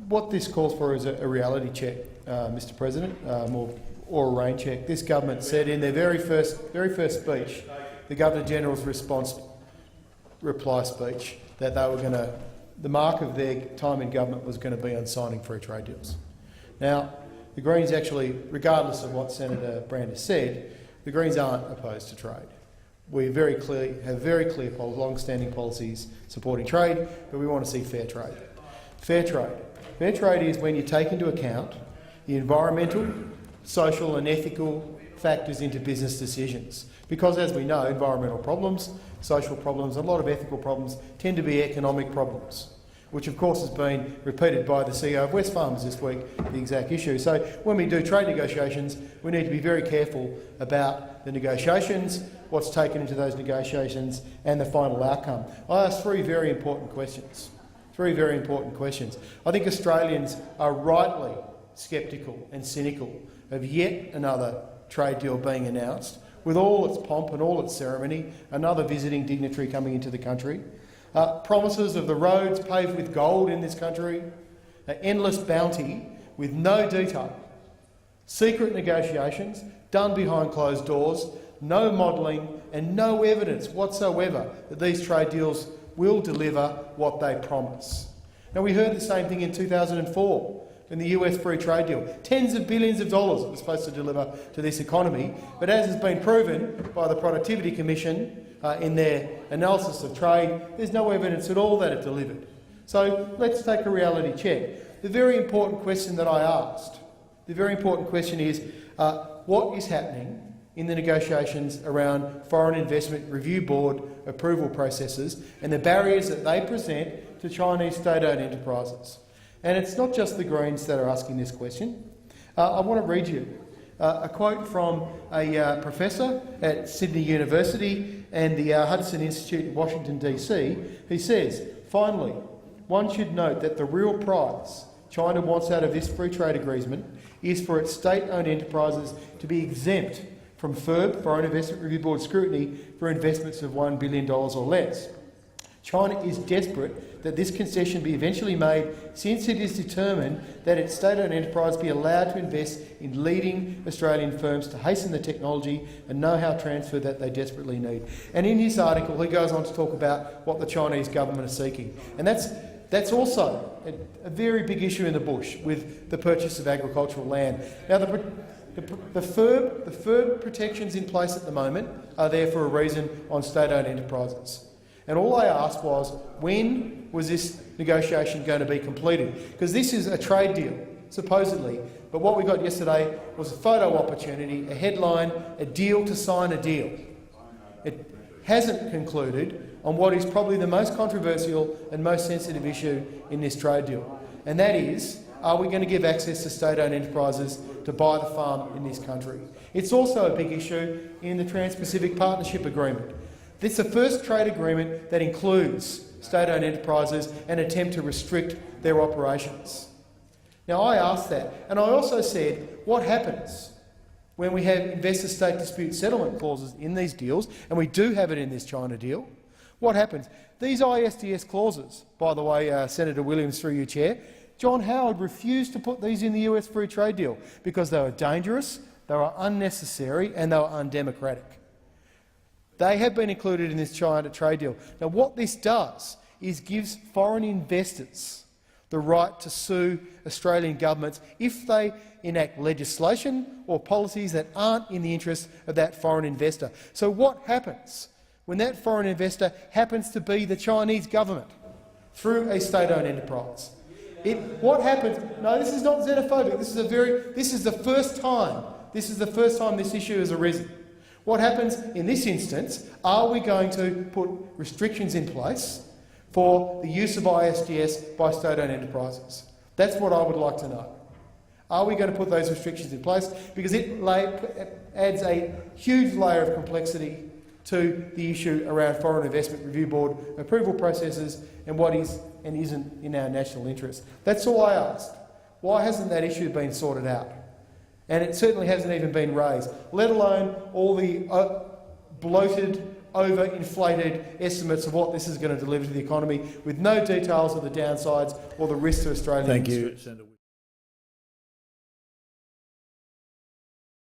what this calls for is a reality check, Mr President, or a rain check. This government said in their very first speech, the Governor-General's reply speech, that they were going to, the mark of their time in government was going to be on signing free trade deals. Now, the Greens actually, regardless of what Senator Brand has said, the Greens aren't opposed to trade. We have very clear long-standing policies supporting trade, but we want to see fair trade. Fair trade. Fair trade is when you take into account the environmental, social and ethical factors into business decisions. Because, as we know, environmental problems, social problems, and a lot of ethical problems tend to be economic problems, which of course has been repeated by the CEO of Wesfarmers this week, the exact issue. So when we do trade negotiations, we need to be very careful about the negotiations, what's taken into those negotiations and the final outcome. I asked three very important questions. I think Australians are rightly sceptical and cynical of yet another trade deal being announced, with all its pomp and all its ceremony, another visiting dignitary coming into the country, promises of the roads paved with gold in this country, an endless bounty with no detail, secret negotiations done behind closed doors, no modelling and no evidence whatsoever that these trade deals will deliver what they promise. Now, we heard the same thing in 2004 in the US free trade deal. Tens of billions of dollars it was supposed to deliver to this economy, but as has been proven by the Productivity Commission in their analysis of trade, there's no evidence at all that it delivered. So let's take a reality check. The very important question that I asked, is what is happening in the negotiations around Foreign Investment Review Board approval processes and the barriers that they present to Chinese state-owned enterprises. And it's not just the Greens that are asking this question. I want to read you a quote from a professor at Sydney University and the Hudson Institute in Washington DC. He says, "Finally, one should note that the real prize China wants out of this free trade agreement is for its state-owned enterprises to be exempt from FIRB, Foreign Investment Review Board scrutiny, for investments of $1 billion or less. China is desperate that this concession be eventually made, since it is determined that its state-owned enterprise be allowed to invest in leading Australian firms to hasten the technology and know-how transfer that they desperately need." And in his article, he goes on to talk about what the Chinese government is seeking. And that's also a very big issue in the bush with the purchase of agricultural land. Now, the FIRB protections in place at the moment are there for a reason on state-owned enterprises. And all I asked was, when was this negotiation going to be completed? Because this is a trade deal, supposedly, but what we got yesterday was a photo opportunity, a headline, a deal to sign a deal. It hasn't concluded on what is probably the most controversial and most sensitive issue in this trade deal, and that is, are we going to give access to state-owned enterprises to buy the farm in this country? It's also a big issue in the Trans-Pacific Partnership Agreement. This is the first trade agreement that includes state-owned enterprises and attempt to restrict their operations. Now, I asked that, and I also said, what happens when we have investor-state dispute settlement clauses in these deals, and we do have it in this China deal? What happens? These ISDS clauses, by the way, Senator Williams, through you, Chair, John Howard refused to put these in the US free trade deal because they were dangerous, they were unnecessary and they were undemocratic. They have been included in this China trade deal. Now, what this does is gives foreign investors the right to sue Australian governments if they enact legislation or policies that aren't in the interest of that foreign investor. So what happens when that foreign investor happens to be the Chinese government through a state-owned enterprise? What happens? No, this is not xenophobic. This is the first time this issue has arisen. What happens in this instance? Are we going to put restrictions in place for the use of ISDS by state-owned enterprises? That's what I would like to know. Are we going to put those restrictions in place? Because it adds a huge layer of complexity to the issue around Foreign Investment Review Board approval processes and what is and isn't in our national interest. That's all I asked. Why hasn't that issue been sorted out? And it certainly hasn't even been raised, let alone all the bloated overinflated estimates of what this is going to deliver to the economy, with no details of the downsides or the risk to Australian industry. Thank you, Senator.